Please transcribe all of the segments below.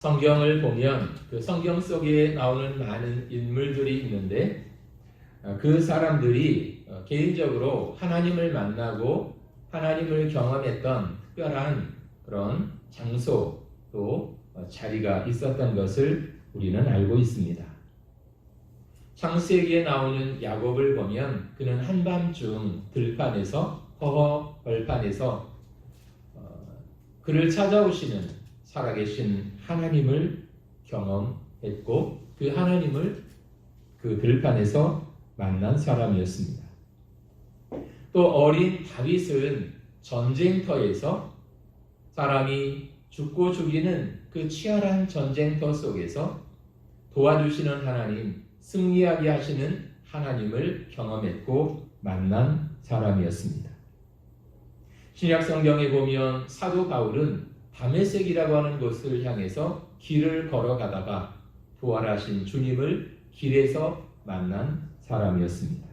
성경을 보면 그 성경 속에 나오는 많은 인물들이 있는데 그 사람들이 개인적으로 하나님을 만나고 하나님을 경험했던 특별한 그런 장소 또 자리가 있었던 것을 우리는 알고 있습니다. 창세기에 나오는 야곱을 보면 그는 한밤중 들판에서 허허 벌판에서 그를 찾아오시는 살아계신 하나님을 경험했고 그 하나님을 그 들판에서 만난 사람이었습니다. 또 어린 다윗은 전쟁터에서 사람이 죽고 죽이는 그 치열한 전쟁터 속에서 도와주시는 하나님, 승리하게 하시는 하나님을 경험했고 만난 사람이었습니다. 신약 성경에 보면 사도 바울은 다메섹이라고 하는 곳을 향해서 길을 걸어가다가 부활하신 주님을 길에서 만난 사람이었습니다.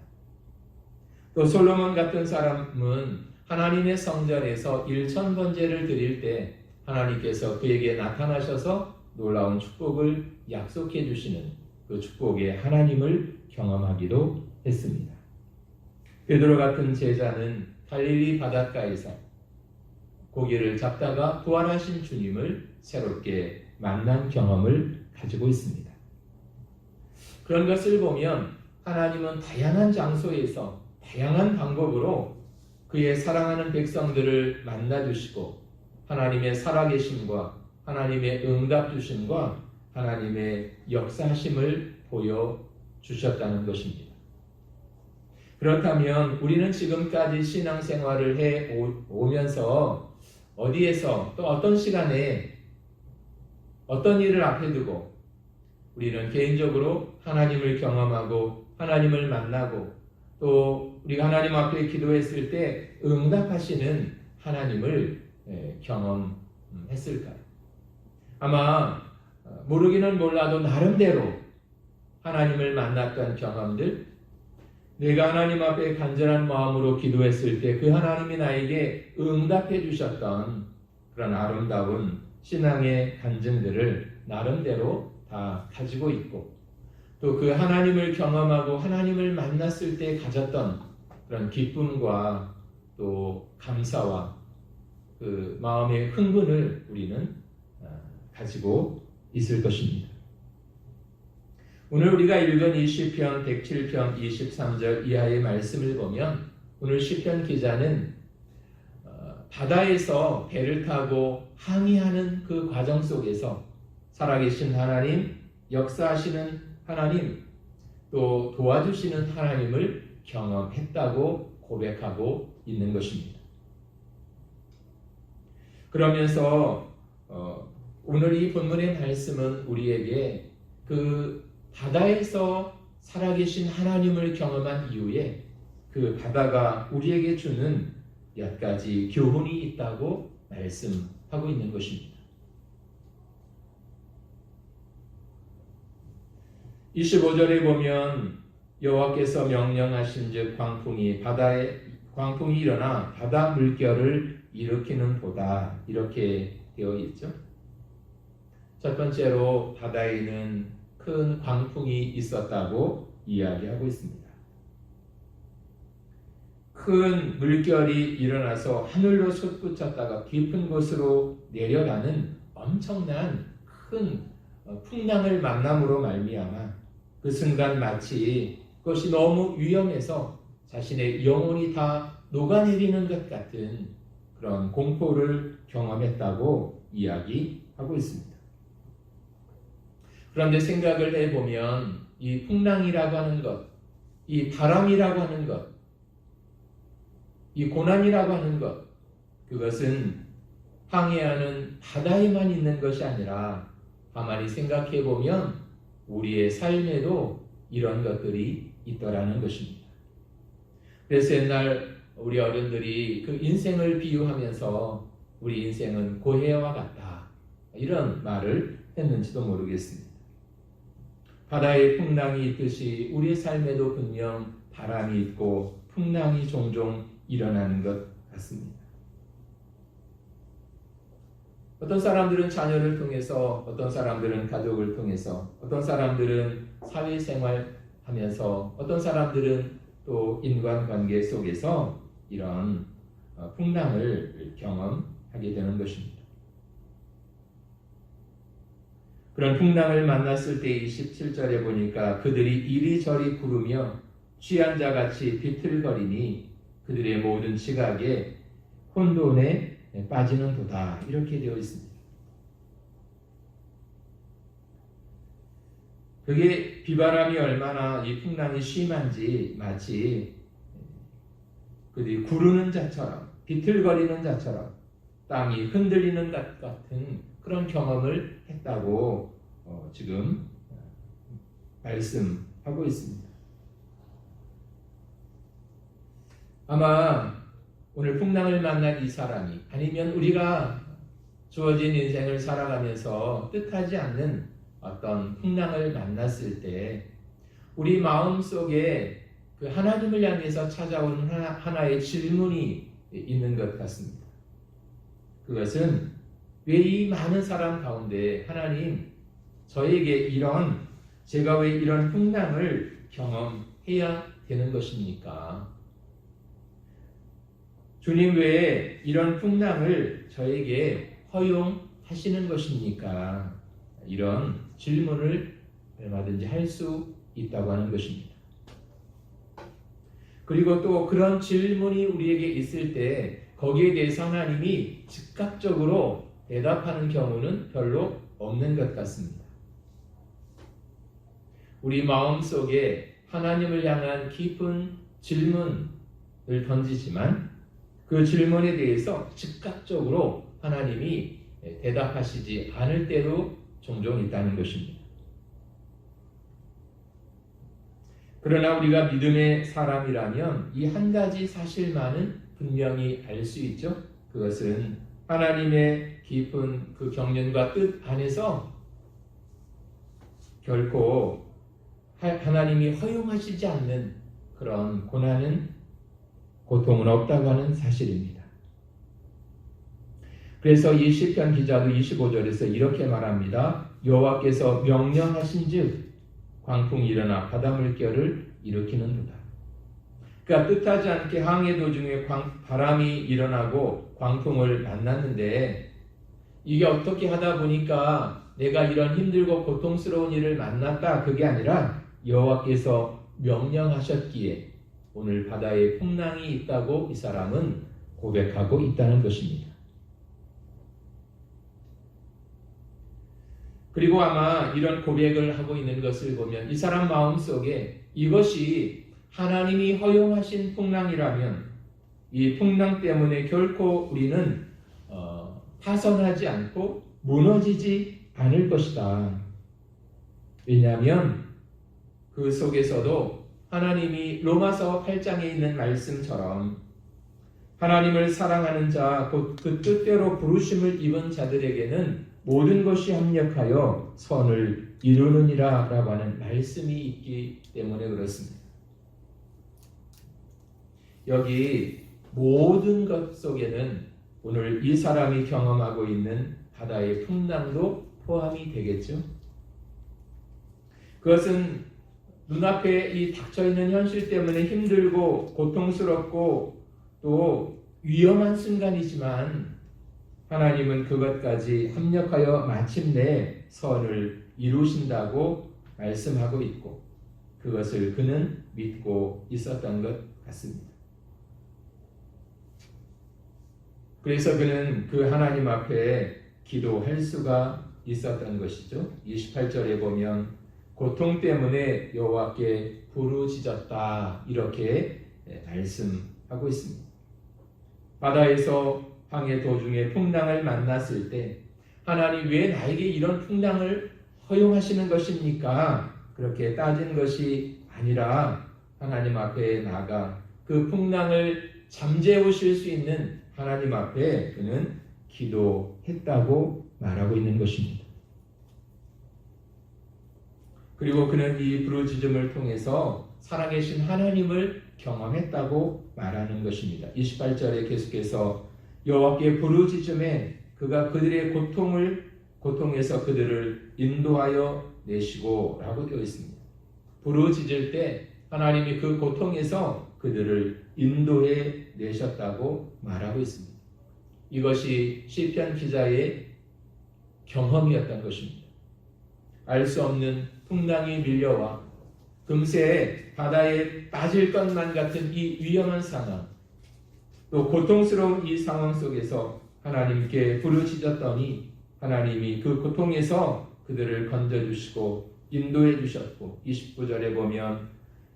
또 솔로몬 같은 사람은 하나님의 성전에서 일천번제를 드릴 때 하나님께서 그에게 나타나셔서 놀라운 축복을 약속해 주시는 그 축복의 하나님을 경험하기도 했습니다. 베드로 같은 제자는 갈릴리 바닷가에서 고기를 잡다가 부활하신 주님을 새롭게 만난 경험을 가지고 있습니다. 그런 것을 보면 하나님은 다양한 장소에서 다양한 방법으로 그의 사랑하는 백성들을 만나주시고 하나님의 살아계심과 하나님의 응답주심과 하나님의 역사하심을 보여주셨다는 것입니다. 그렇다면 우리는 지금까지 신앙생활을 해오면서 어디에서 또 어떤 시간에 어떤 일을 앞에 두고 우리는 개인적으로 하나님을 경험하고 하나님을 만나고 또 우리가 하나님 앞에 기도했을 때 응답하시는 하나님을 경험했을까요? 아마 모르기는 몰라도 나름대로 하나님을 만났던 경험들, 내가 하나님 앞에 간절한 마음으로 기도했을 때 그 하나님이 나에게 응답해 주셨던 그런 아름다운 신앙의 간증들을 나름대로 다 가지고 있고 또 그 하나님을 경험하고 하나님을 만났을 때 가졌던 그런 기쁨과 또 감사와 그 마음의 흥분을 우리는 가지고 있을 것입니다. 오늘 우리가 읽은 이 시편 107편 23절 이하의 말씀을 보면 오늘 시편 기자는 바다에서 배를 타고 항해하는 그 과정 속에서 살아계신 하나님, 역사하시는 하나님, 또 도와주시는 하나님을 경험했다고 고백하고 있는 것입니다. 그러면서 오늘 이 본문의 말씀은 우리에게 그 바다에서 살아계신 하나님을 경험한 이후에 그 바다가 우리에게 주는 몇 가지 교훈이 있다고 말씀하고 있는 것입니다. 25절에 보면 여호와께서 명령하신즉 광풍이 일어나 바다 물결을 일으키는 도다 이렇게 되어 있죠. 첫 번째로 바다에는 큰 광풍이 있었다고 이야기하고 있습니다. 큰 물결이 일어나서 하늘로 솟구쳤다가 깊은 곳으로 내려가는 엄청난 큰 풍랑을 만남으로 말미암아 그 순간 마치 그것이 너무 위험해서 자신의 영혼이 다 녹아내리는 것 같은 그런 공포를 경험했다고 이야기하고 있습니다. 그런데 생각을 해보면 이 풍랑이라고 하는 것, 이 바람이라고 하는 것, 이 고난이라고 하는 것, 그것은 항해하는 바다에만 있는 것이 아니라 가만히 생각해보면 우리의 삶에도 이런 것들이 있더라는 것입니다. 그래서 옛날 우리 어른들이 그 인생을 비유하면서 우리 인생은 고해와 같다 이런 말을 했는지도 모르겠습니다. 바다에 풍랑이 있듯이 우리의 삶에도 분명 바람이 있고 풍랑이 종종 일어나는 것 같습니다. 어떤 사람들은 자녀를 통해서, 어떤 사람들은 가족을 통해서, 어떤 사람들은 사회생활 하면서, 어떤 사람들은 또 인간관계 속에서 이런 풍랑을 경험하게 되는 것입니다. 그런 풍랑을 만났을 때 27절에 보니까 그들이 이리저리 구르며 취한 자같이 비틀거리니 그들의 모든 지각에 혼돈에 빠지는 도다, 이렇게 되어 있습니다. 그게 비바람이 얼마나 이 풍랑이 심한지 마치 그들이 구르는 자처럼, 비틀거리는 자처럼 땅이 흔들리는 것 같은 그런 경험을 했다고 지금 말씀하고 있습니다. 아마 오늘 풍랑을 만난 이 사람이, 아니면 우리가 주어진 인생을 살아가면서 뜻하지 않는 어떤 풍랑을 만났을 때 우리 마음속에 그 하나님을 향해서 찾아온 하나의 질문이 있는 것 같습니다. 그것은 왜 이 많은 사람 가운데 하나님, 저에게 제가 왜 이런 풍랑을 경험해야 되는 것입니까? 주님, 왜 이런 풍랑을 저에게 허용하시는 것입니까? 이런 질문을 얼마든지 할 수 있다고 하는 것입니다. 그리고 또 그런 질문이 우리에게 있을 때 거기에 대해서 하나님이 즉각적으로 대답하는 경우는 별로 없는 것 같습니다. 우리 마음속에 하나님을 향한 깊은 질문을 던지지만 그 질문에 대해서 즉각적으로 하나님이 대답하시지 않을 때도 종종 있다는 것입니다. 그러나 우리가 믿음의 사람이라면 이 한 가지 사실만은 분명히 알 수 있죠. 그것은 하나님의 깊은 그 경륜과 뜻 안에서 결코 하나님이 허용하시지 않는 그런 고통은 없다고 하는 사실입니다. 그래서 이 시편 기자도 25절에서 이렇게 말합니다. 여호와께서 명령하신즉 광풍이 일어나 바다 물결을 일으키는도다. 그러니까 뜻하지 않게 항해 도중에 바람이 일어나고 광풍을 만났는데 이게 어떻게 하다 보니까 내가 이런 힘들고 고통스러운 일을 만났다, 그게 아니라 여호와께서 명령하셨기에 오늘 바다에 풍랑이 있다고 이 사람은 고백하고 있다는 것입니다. 그리고 아마 이런 고백을 하고 있는 것을 보면 이 사람 마음속에 이것이 하나님이 허용하신 풍랑이라면 이 풍랑 때문에 결코 우리는 파선하지 않고 무너지지 않을 것이다. 왜냐하면 그 속에서도 하나님이 로마서 8장에 있는 말씀처럼 하나님을 사랑하는 자, 곧 그 뜻대로 부르심을 입은 자들에게는 모든 것이 합력하여 선을 이루느니라 라고 하는 말씀이 있기 때문에 그렇습니다. 여기 모든 것 속에는 오늘 이 사람이 경험하고 있는 바다의 풍랑도 포함이 되겠죠. 그것은 눈앞에 이 닥쳐있는 현실 때문에 힘들고 고통스럽고 또 위험한 순간이지만 하나님은 그것까지 합력하여 마침내 선을 이루신다고 말씀하고 있고 그것을 그는 믿고 있었던 것 같습니다. 그래서 그는 그 하나님 앞에 기도할 수가 있었던 것이죠. 28절에 보면 고통 때문에 여호와께 부르짖었다, 이렇게 말씀하고 있습니다. 바다에서 항해 도중에 풍랑을 만났을 때 하나님, 왜 나에게 이런 풍랑을 허용하시는 것입니까? 그렇게 따진 것이 아니라 하나님 앞에 나가 그 풍랑을 잠재우실 수 있는 하나님 앞에 그는 기도했다고 말하고 있는 것입니다. 그리고 그는 이 부르짖음을 통해서 살아계신 하나님을 경험했다고 말하는 것입니다. 28절에 계속해서 여호와께 부르짖음에 그가 그들의 고통에서 그들을 인도하여 내시고 라고 되어 있습니다. 부르짖을 때 하나님이 그 고통에서 그들을 인도해 내셨다고 말하고 있습니다. 이것이 시편 기자의 경험이었던 것입니다. 알 수 없는 풍랑이 밀려와 금세 바다에 빠질 것만 같은 이 위험한 상황, 또 고통스러운 이 상황 속에서 하나님께 부르짖었더니 하나님이 그 고통에서 그들을 건져주시고 인도해 주셨고, 29절에 보면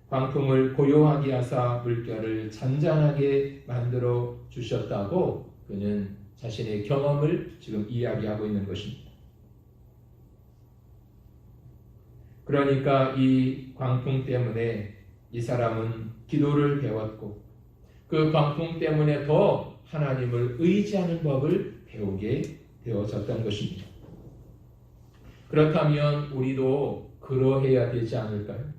광풍을 고요하게 하사 물결을 잔잔하게 만들어 주셨다고 그는 자신의 경험을 지금 이야기하고 있는 것입니다. 그러니까 이 광풍 때문에 이 사람은 기도를 배웠고 그 광풍 때문에 더 하나님을 의지하는 법을 배우게 되어졌던 것입니다. 그렇다면 우리도 그러해야 되지 않을까요?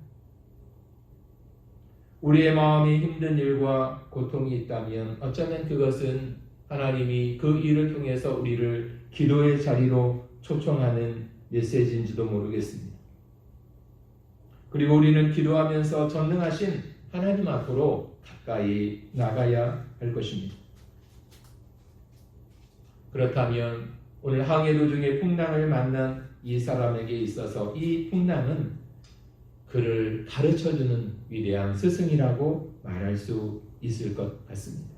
우리의 마음에 힘든 일과 고통이 있다면 어쩌면 그것은 하나님이 그 일을 통해서 우리를 기도의 자리로 초청하는 메시지인지도 모르겠습니다. 그리고 우리는 기도하면서 전능하신 하나님 앞으로 가까이 나가야 할 것입니다. 그렇다면 오늘 항해 도중에 풍랑을 만난 이 사람에게 있어서 이 풍랑은 그를 가르쳐주는 위대한 스승이라고 말할 수 있을 것 같습니다.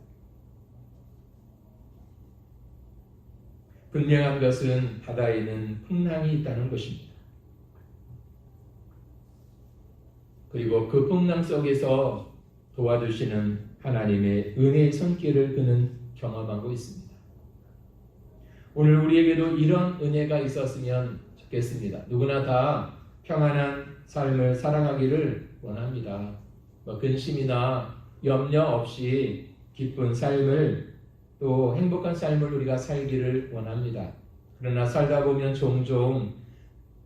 분명한 것은 바다에는 풍랑이 있다는 것입니다. 그리고 그 풍랑 속에서 도와주시는 하나님의 은혜의 손길을 그는 경험하고 있습니다. 오늘 우리에게도 이런 은혜가 있었으면 좋겠습니다. 누구나 다 평안한 삶을 살아가기를 원합니다. 근심이나 염려 없이 기쁜 삶을, 또 행복한 삶을 우리가 살기를 원합니다. 그러나 살다 보면 종종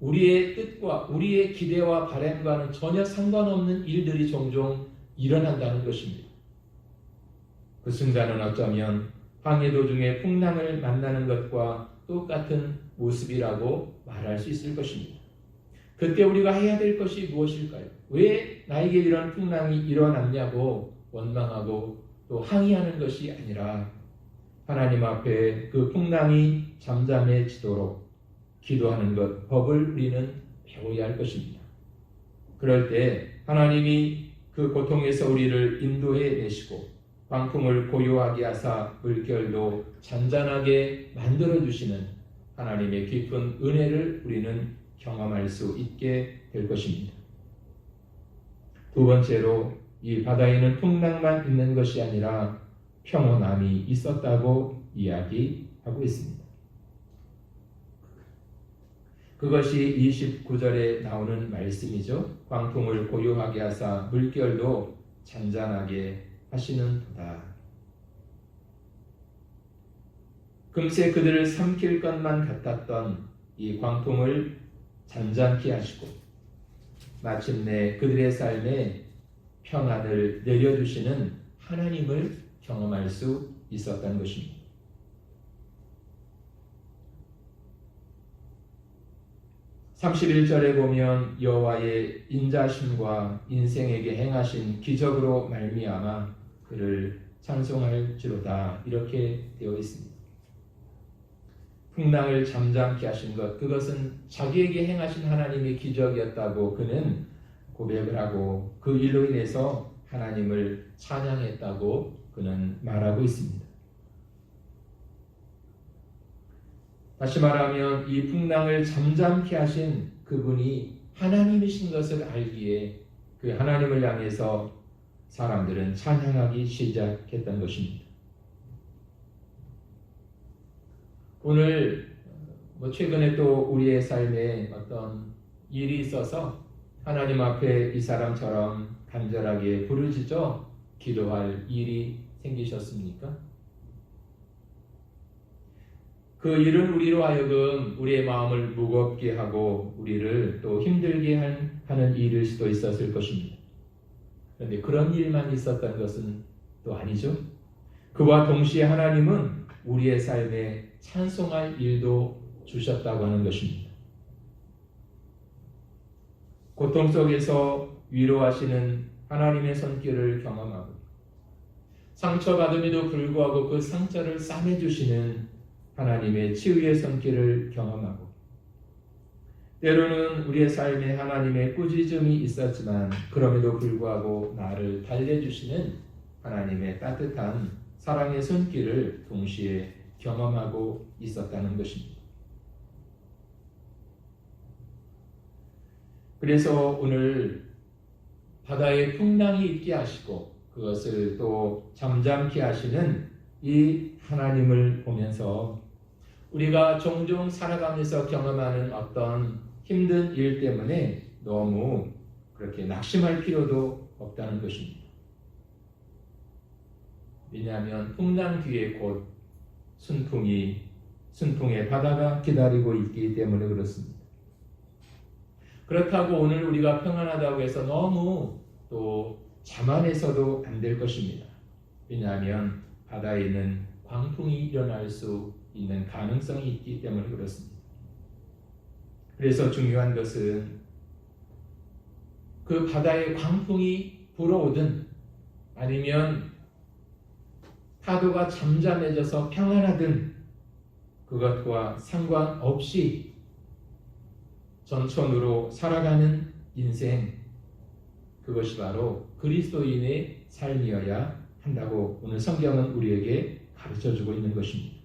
우리의 뜻과 우리의 기대와 바람과는 전혀 상관없는 일들이 종종 일어난다는 것입니다. 그 순간은 어쩌면 항해 도중에 풍랑을 만나는 것과 똑같은 모습이라고 말할 수 있을 것입니다. 그때 우리가 해야 될 것이 무엇일까요? 왜 나에게 이런 풍랑이 일어났냐고 원망하고 또 항의하는 것이 아니라 하나님 앞에 그 풍랑이 잠잠해지도록 기도하는 것, 법을 우리는 배워야 할 것입니다. 그럴 때 하나님이 그 고통에서 우리를 인도해 내시고 광풍을 고요하게 하사 물결도 잔잔하게 만들어주시는 하나님의 깊은 은혜를 우리는 경험할 수 있게 될 것입니다. 두 번째로 이 바다에는 풍랑만 있는 것이 아니라 평온함이 있었다고 이야기하고 있습니다. 그것이 29절에 나오는 말씀이죠. 광풍을 고요하게 하사 물결도 잔잔하게 하시는도다. 금세 그들을 삼킬 것만 같았던 이 광풍을 잔잔케 하시고 마침내 그들의 삶에 평안을 내려주시는 하나님을 경험할 수 있었던 것입니다. 31절에 보면 여호와의 인자심과 인생에게 행하신 기적으로 말미암아 그를 찬송할지로다 이렇게 되어 있습니다. 풍랑을 잠잠케 하신 것, 그것은 자기에게 행하신 하나님의 기적이었다고 그는 고백을 하고 그 일로 인해서 하나님을 찬양했다고 그는 말하고 있습니다. 다시 말하면 이 풍랑을 잠잠케 하신 그분이 하나님이신 것을 알기에 그 하나님을 향해서 사람들은 찬양하기 시작했던 것입니다. 오늘 최근에 또 우리의 삶에 어떤 일이 있어서 하나님 앞에 이 사람처럼 간절하게 부르짖어 기도할 일이 생기셨습니까? 그 일은 우리로 하여금 우리의 마음을 무겁게 하고 우리를 또 힘들게 하는 일일 수도 있었을 것입니다. 그런데 그런 일만 있었던 것은 또 아니죠. 그와 동시에 하나님은 우리의 삶에 찬송할 일도 주셨다고 하는 것입니다. 고통 속에서 위로하시는 하나님의 손길을 경험하고 상처받음에도 불구하고 그 상처를 싸매주시는 하나님의 치유의 손길을 경험하고 때로는 우리의 삶에 하나님의 꾸짖음이 있었지만 그럼에도 불구하고 나를 달래주시는 하나님의 따뜻한 사랑의 손길을 동시에 경험하고 있었다는 것입니다. 그래서 오늘 바다에 풍랑이 있게 하시고 그것을 또 잠잠케 하시는 이 하나님을 보면서 우리가 종종 살아가면서 경험하는 어떤 힘든 일 때문에 너무 그렇게 낙심할 필요도 없다는 것입니다. 왜냐하면 풍랑 뒤에 곧 순풍의 바다가 기다리고 있기 때문에 그렇습니다. 그렇다고 오늘 우리가 평안하다고 해서 너무 또 자만해서도 안 될 것입니다. 왜냐하면 바다에는 광풍이 일어날 수 있는 가능성이 있기 때문에 그렇습니다. 그래서 중요한 것은 그 바다에 광풍이 불어오든 아니면 파도가 잠잠해져서 평안하든 그것과 상관없이 전천후로 살아가는 인생, 그것이 바로 그리스도인의 삶이어야 한다고 오늘 성경은 우리에게 가르쳐주고 있는 것입니다.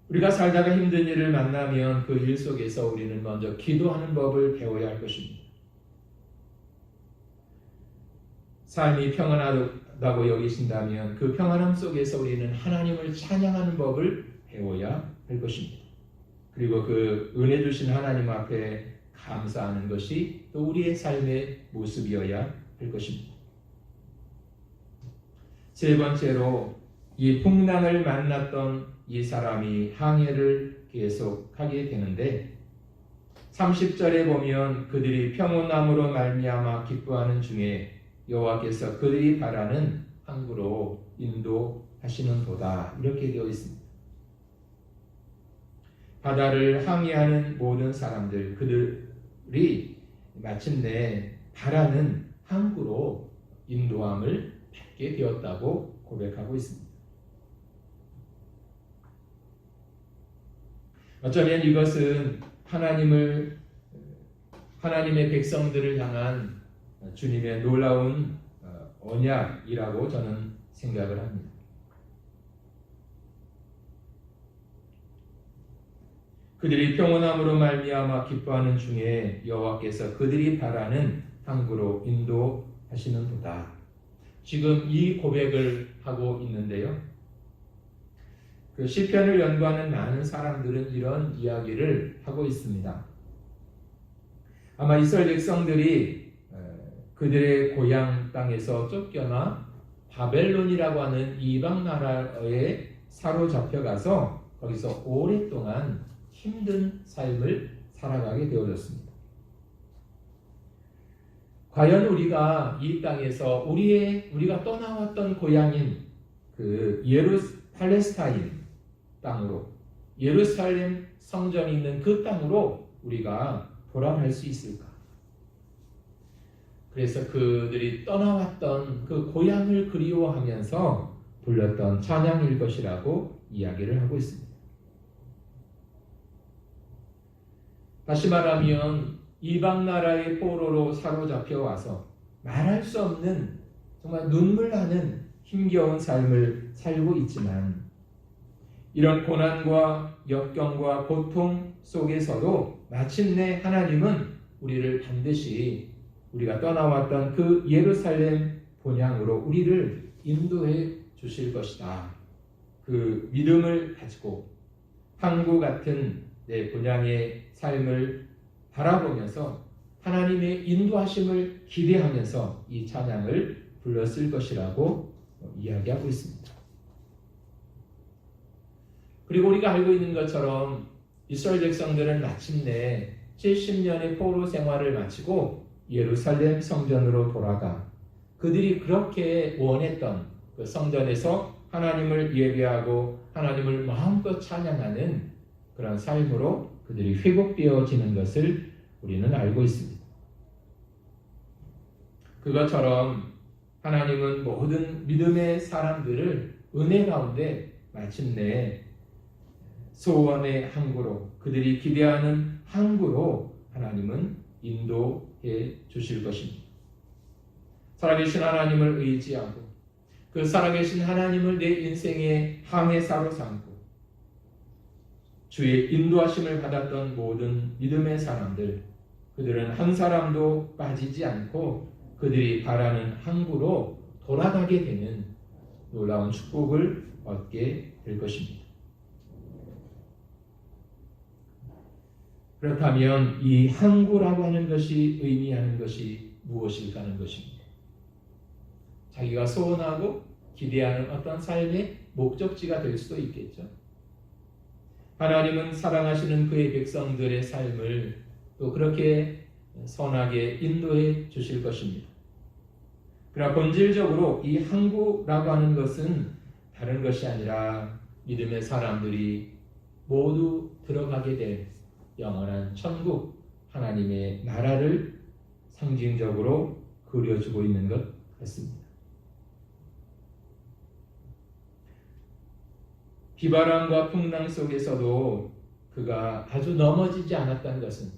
우리가 살다가 힘든 일을 만나면 그 일 속에서 우리는 먼저 기도하는 법을 배워야 할 것입니다. 삶이 평안하다고 여기신다면 그 평안함 속에서 우리는 하나님을 찬양하는 법을 배워야 할 것입니다. 그리고 그 은혜 주신 하나님 앞에 감사하는 것이 또 우리의 삶의 모습이어야 할 것입니다. 세 번째로 이 풍랑을 만났던 이 사람이 항해를 계속하게 되는데 30절에 보면 그들이 평온함으로 말미암아 기뻐하는 중에 여호와께서 그들이 바라는 항구로 인도하시는도다 이렇게 되어 있습니다. 바다를 항해하는 모든 사람들 그들이 마침내 바라는 항구로 인도함을 받게 되었다고 고백하고 있습니다. 어쩌면 이것은 하나님의 백성들을 향한 주님의 놀라운 언약이라고 저는 생각을 합니다. 그들이 평온함으로 말미암아 기뻐하는 중에 여호와께서 그들이 바라는 항구로 인도하시는도다. 지금 이 고백을 하고 있는데요. 그 시편을 연구하는 많은 사람들은 이런 이야기를 하고 있습니다. 아마 이스라엘 백성들이 그들의 고향 땅에서 쫓겨나 바벨론이라고 하는 이방 나라에 사로잡혀가서 거기서 오랫동안 힘든 삶을 살아가게 되어졌습니다. 과연 우리가 이 땅에서 우리가 떠나왔던 고향인 그 팔레스타인 땅으로 예루살렘 성전이 있는 그 땅으로 우리가 돌아갈 수 있을까? 그래서 그들이 떠나왔던 그 고향을 그리워하면서 불렀던 찬양일 것이라고 이야기를 하고 있습니다. 다시 말하면 이방 나라의 포로로 사로잡혀 와서 말할 수 없는 정말 눈물 나는 힘겨운 삶을 살고 있지만 이런 고난과 역경과 고통 속에서도 마침내 하나님은 우리를 반드시 우리가 떠나왔던 그 예루살렘 본향으로 우리를 인도해 주실 것이다. 그 믿음을 가지고 항구 같은 내 본향의 삶을 바라보면서 하나님의 인도하심을 기대하면서 이 찬양을 불렀을 것이라고 이야기하고 있습니다. 그리고 우리가 알고 있는 것처럼 이스라엘 백성들은 마침내 70년의 포로 생활을 마치고 예루살렘 성전으로 돌아가 그들이 그렇게 원했던 그 성전에서 하나님을 예배하고 하나님을 마음껏 찬양하는 그런 삶으로 그들이 회복되어지는 것을 우리는 알고 있습니다. 그것처럼 하나님은 모든 믿음의 사람들을 은혜 가운데 마침내 소원의 항구로, 그들이 기대하는 항구로 하나님은 인도해 주실 것입니다. 살아계신 하나님을 의지하고 그 살아계신 하나님을 내 인생의 항해사로 삼고 주의 인도하심을 받았던 모든 믿음의 사람들, 그들은 한 사람도 빠지지 않고 그들이 바라는 항구로 돌아가게 되는 놀라운 축복을 얻게 될 것입니다. 그렇다면 이 항구라고 하는 것이 의미하는 것이 무엇일까 하는 것입니다. 자기가 소원하고 기대하는 어떤 삶의 목적지가 될 수도 있겠죠. 하나님은 사랑하시는 그의 백성들의 삶을 또 그렇게 선하게 인도해 주실 것입니다. 그러나 본질적으로 이 항구라고 하는 것은 다른 것이 아니라 믿음의 사람들이 모두 들어가게 될 영원한 천국, 하나님의 나라를 상징적으로 그려주고 있는 것 같습니다. 비바람과 풍랑 속에서도 그가 아주 넘어지지 않았다는 것은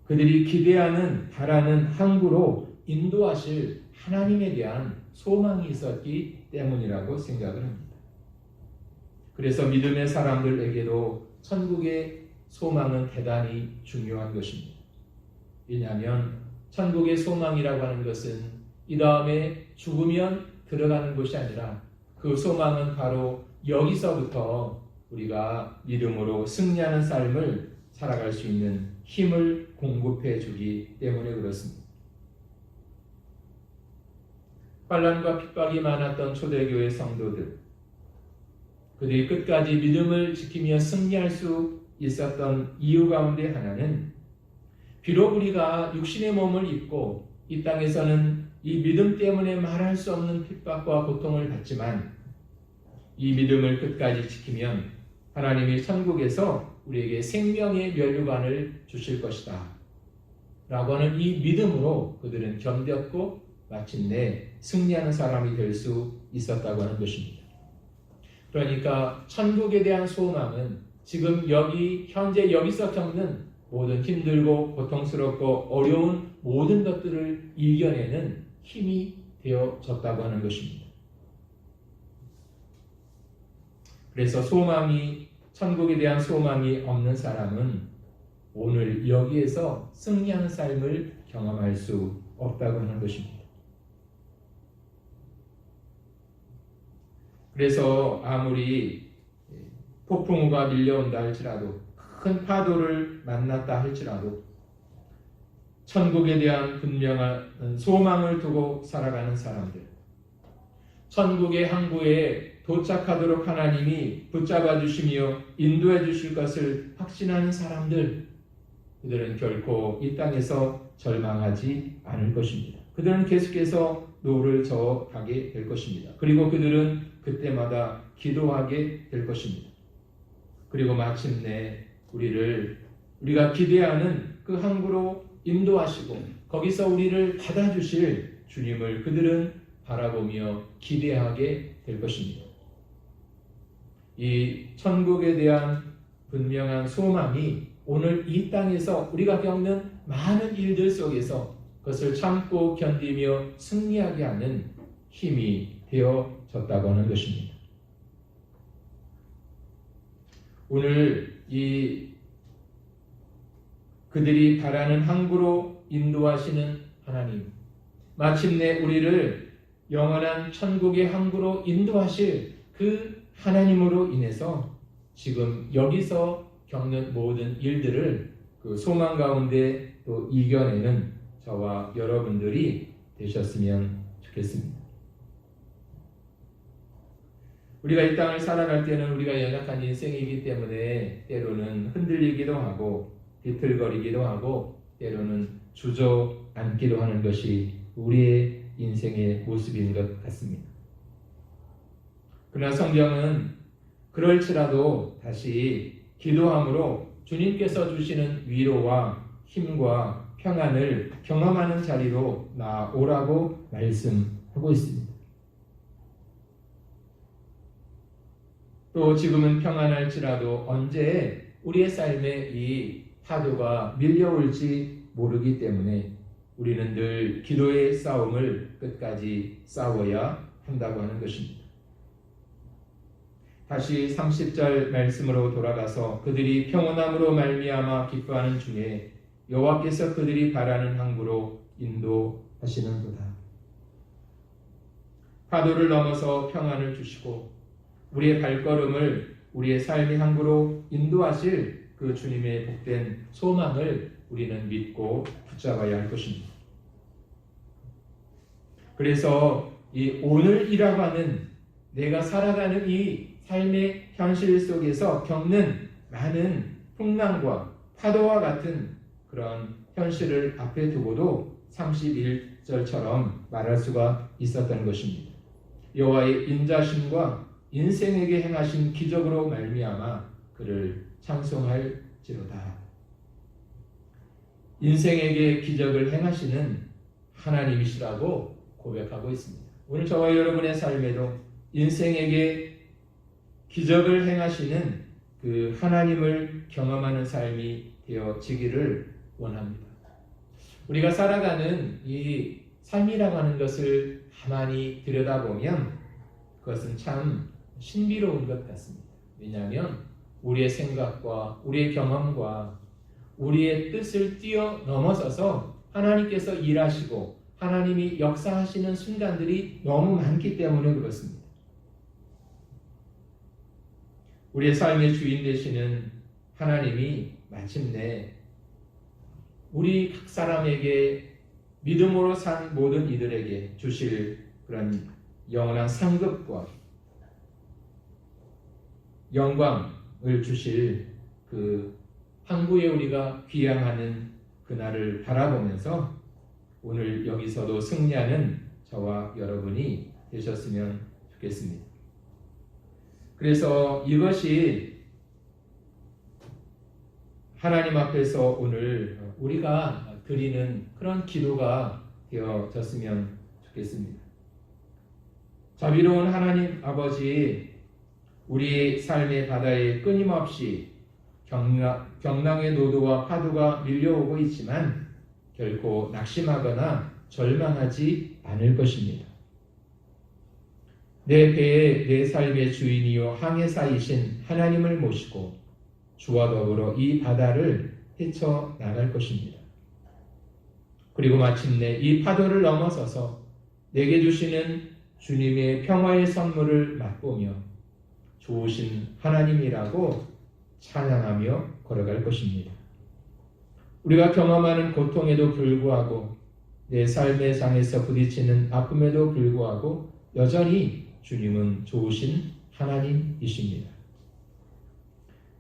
그들이 기대하는 바라는 항구로 인도하실 하나님에 대한 소망이 있었기 때문이라고 생각을 합니다. 그래서 믿음의 사람들에게도 천국의 소망은 대단히 중요한 것입니다. 왜냐하면 천국의 소망이라고 하는 것은 이 다음에 죽으면 들어가는 것이 아니라 그 소망은 바로 여기서부터 우리가 믿음으로 승리하는 삶을 살아갈 수 있는 힘을 공급해 주기 때문에 그렇습니다. 환난과 핍박이 많았던 초대교회 성도들, 그들이 끝까지 믿음을 지키며 승리할 수 있었던 이유 가운데 하나는 비록 우리가 육신의 몸을 입고 이 땅에서는 이 믿음 때문에 말할 수 없는 핍박과 고통을 받지만 이 믿음을 끝까지 지키면 하나님이 천국에서 우리에게 생명의 면류관을 주실 것이다 라고 하는 이 믿음으로 그들은 견뎠고 마침내 승리하는 사람이 될 수 있었다고 하는 것입니다. 그러니까 천국에 대한 소망은 지금 현재 여기서 겪는 모든 힘들고 고통스럽고 어려운 모든 것들을 이겨내는 힘이 되어졌다고 하는 것입니다. 그래서 천국에 대한 소망이 없는 사람은 오늘 여기에서 승리하는 삶을 경험할 수 없다고 하는 것입니다. 그래서 아무리 폭풍우가 밀려온다 할지라도 큰 파도를 만났다 할지라도 천국에 대한 분명한 소망을 두고 살아가는 사람들, 천국의 항구에 도착하도록 하나님이 붙잡아 주시며 인도해 주실 것을 확신하는 사람들, 그들은 결코 이 땅에서 절망하지 않을 것입니다. 그들은 계속해서 노를 저어가게 될 것입니다. 그리고 그들은 그때마다 기도하게 될 것입니다. 그리고 마침내 우리가 기대하는 그 항구로 인도하시고 거기서 우리를 받아주실 주님을 그들은 바라보며 기대하게 될 것입니다. 이 천국에 대한 분명한 소망이 오늘 이 땅에서 우리가 겪는 많은 일들 속에서 그것을 참고 견디며 승리하게 하는 힘이 되어졌다고 하는 것입니다. 오늘 그들이 바라는 항구로 인도하시는 하나님, 마침내 우리를 영원한 천국의 항구로 인도하실 그 하나님으로 인해서 지금 여기서 겪는 모든 일들을 그 소망 가운데 또 이겨내는 저와 여러분들이 되셨으면 좋겠습니다. 우리가 이 땅을 살아갈 때는 우리가 연약한 인생이기 때문에 때로는 흔들리기도 하고 비틀거리기도 하고 때로는 주저앉기도 하는 것이 우리의 인생의 모습인 것 같습니다. 그러나 성경은 그럴지라도 다시 기도함으로 주님께서 주시는 위로와 힘과 평안을 경험하는 자리로 나오라고 말씀하고 있습니다. 또 지금은 평안할지라도 언제 우리의 삶에 이 파도가 밀려올지 모르기 때문에 우리는 늘 기도의 싸움을 끝까지 싸워야 한다고 하는 것입니다. 다시 30절 말씀으로 돌아가서 그들이 평온함으로 말미암아 기뻐하는 중에 여호와께서 그들이 바라는 항구로 인도하시는도다. 파도를 넘어서 평안을 주시고 우리의 발걸음을 우리의 삶의 항구로 인도하실 그 주님의 복된 소망을 우리는 믿고 붙잡아야 할 것입니다. 그래서 이 오늘이라고 하는 내가 살아가는 이 삶의 현실 속에서 겪는 많은 풍랑과 파도와 같은 그런 현실을 앞에 두고도 31절처럼 말할 수가 있었던 것입니다. 여호와의 인자심과 인생에게 행하신 기적으로 말미암아 그를 찬송할지로다. 인생에게 기적을 행하시는 하나님이시라고 고백하고 있습니다. 오늘 저와 여러분의 삶에도 인생에게 기적을 행하시는 그 하나님을 경험하는 삶이 되어지기를 원합니다. 우리가 살아가는 이 삶이라고 하는 것을 가만히 들여다보면 그것은 참 신비로운 것 같습니다. 왜냐하면 우리의 생각과 우리의 경험과 우리의 뜻을 뛰어넘어서서 하나님께서 일하시고 하나님이 역사하시는 순간들이 너무 많기 때문에 그렇습니다. 우리의 삶의 주인 되시는 하나님이 마침내 우리 각 사람에게 믿음으로 산 모든 이들에게 주실 그런 영원한 상급과 영광을 주실 그 항구에 우리가 귀향하는 그날을 바라보면서 오늘 여기서도 승리하는 저와 여러분이 되셨으면 좋겠습니다. 그래서 이것이 하나님 앞에서 오늘 우리가 드리는 그런 기도가 되어졌으면 좋겠습니다. 자비로운 하나님 아버지, 우리 삶의 바다에 끊임없이 경랑의 노도와 파도가 밀려오고 있지만 결코 낙심하거나 절망하지 않을 것입니다. 내 배에 내 삶의 주인이요 항해사이신 하나님을 모시고 주와 더불어 이 바다를 헤쳐나갈 것입니다. 그리고 마침내 이 파도를 넘어서서 내게 주시는 주님의 평화의 선물을 맛보며 좋으신 하나님이라고 찬양하며 걸어갈 것입니다. 우리가 경험하는 고통에도 불구하고 내 삶의 장에서 부딪히는 아픔에도 불구하고 여전히 주님은 좋으신 하나님이십니다.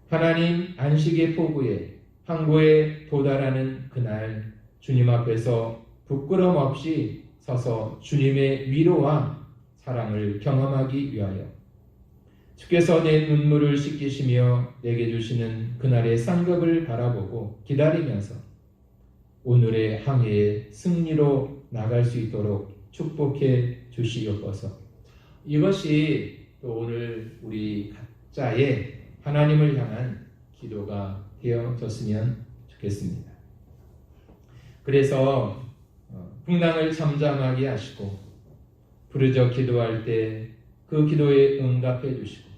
하나님 안식의 포구에 항구에 도달하는 그날 주님 앞에서 부끄럼 없이 서서 주님의 위로와 사랑을 경험하기 위하여 주께서 내 눈물을 씻기시며 내게 주시는 그날의 상급을 바라보고 기다리면서 오늘의 항해의 승리로 나갈 수 있도록 축복해 주시옵소서. 이것이 또 오늘 우리 각자의 하나님을 향한 기도가 되어졌으면 좋겠습니다. 그래서 풍랑을 잠잠하게 하시고 부르짖어 기도할 때 그 기도에 응답해 주시고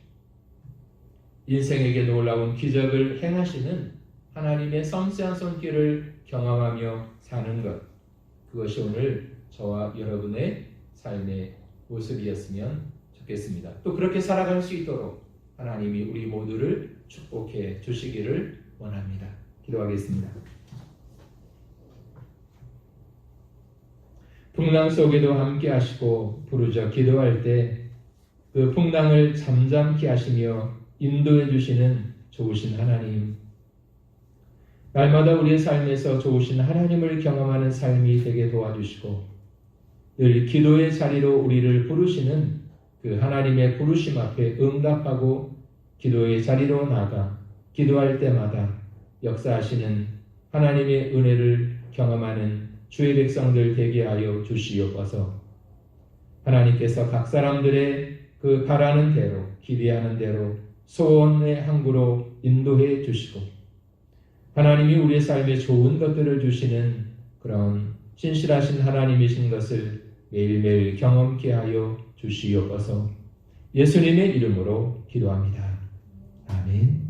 인생에게 놀라운 기적을 행하시는 하나님의 섬세한 손길을 경험하며 사는 것, 그것이 오늘 저와 여러분의 삶의 모습이었으면 좋겠습니다. 또 그렇게 살아갈 수 있도록 하나님이 우리 모두를 축복해 주시기를 원합니다. 기도하겠습니다. 풍랑 속에도 함께 하시고 부르짖어 기도할 때 그 풍랑을 잠잠케 하시며 인도해 주시는 좋으신 하나님, 날마다 우리의 삶에서 좋으신 하나님을 경험하는 삶이 되게 도와주시고 늘 기도의 자리로 우리를 부르시는 그 하나님의 부르심 앞에 응답하고 기도의 자리로 나가 기도할 때마다 역사하시는 하나님의 은혜를 경험하는 주의 백성들 되게 하여 주시옵소서. 하나님께서 각 사람들의 그 바라는 대로 기대하는 대로 소원의 항구로 인도해 주시고 하나님이 우리의 삶에 좋은 것들을 주시는 그런 신실하신 하나님이신 것을 매일매일 경험케 하여 주시옵소서. 예수님의 이름으로 기도합니다. 아멘.